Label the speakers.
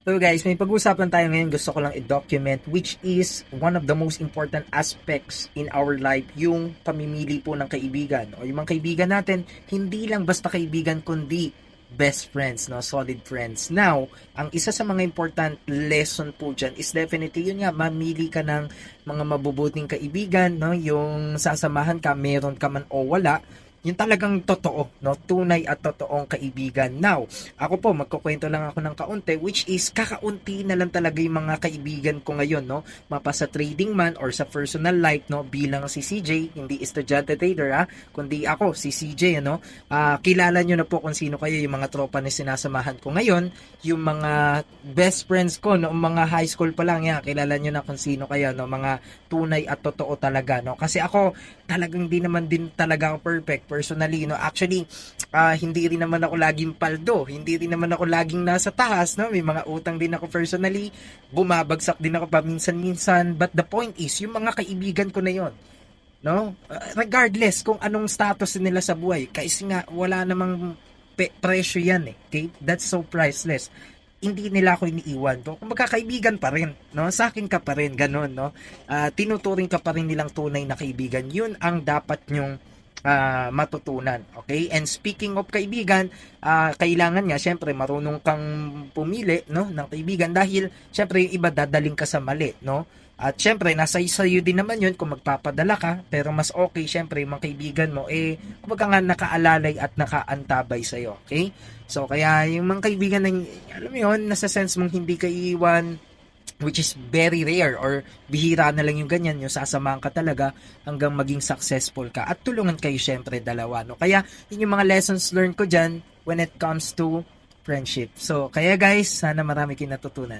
Speaker 1: So guys, may pag-uusapan tayo ngayon, gusto ko lang i-document, which is one of the most important aspects in our life, yung pamimili po ng kaibigan. O yung mga kaibigan natin, hindi lang basta kaibigan kundi best friends, no? Solid friends. Now, ang isa sa mga important lesson po dyan is definitely yun nga, mamili ka ng mga mabubuting kaibigan, no? Yung sasamahan ka, meron ka man o wala, yung talagang totoo, no? Tunay at totoong kaibigan. Now, ako po, magkukwento lang ako ng kaunti, which is kakaunti na lang talaga yung mga kaibigan ko ngayon, no? Mapa sa trading man or sa personal life, no? Bilang si CJ, hindi estudyante trader, ha? Kundi ako, si CJ, ano? Kilala nyo na po kung sino kayo, yung mga tropa na sinasamahan ko ngayon, yung mga best friends ko, no? Mga high school pa lang, yan. Kilala nyo na kung sino kayo, no? Mga tunay at totoo talaga, no? Kasi ako, talagang di naman din talaga ako perfect personally, no? Actually, hindi rin naman ako laging paldo, hindi rin naman ako laging nasa taas, no? May mga utang din ako personally, bumabagsak din ako paminsan-minsan, but the point is, yung mga kaibigan ko na yon, no? Regardless kung anong status nila sa buhay, kasi nga wala namang presyo yan eh, okay? That's so priceless. Hindi nila ako iniiwan. Kung magkakaibigan pa rin, no? Sa akin ka pa rin, ganun, no? Tinuturing ka pa rin nilang tunay na kaibigan. Yun ang dapat nyong matutunan. Okay? And speaking of kaibigan, kailangan nga syempre marunong kang pumili, no, ng kaibigan dahil syempre yung iba dadaling ka sa mali, no? At syempre nasa iyo din naman 'yun kung magpapadala ka, pero mas okay syempre yung mga kaibigan mo kumbaga nga nakaalalay at nakaantabay sa iyo, okay? So kaya yung mga kaibigan na alam mo 'yun, nasa sense mong hindi ka iiwan, which is very rare or bihira na lang yung ganyan, yung sasamahan ka talaga hanggang maging successful ka at tulungan kayo syempre dalawa, no? Kaya yun yung mga lessons learned ko dyan when it comes to friendship. So kaya guys, sana marami kayo natutunan.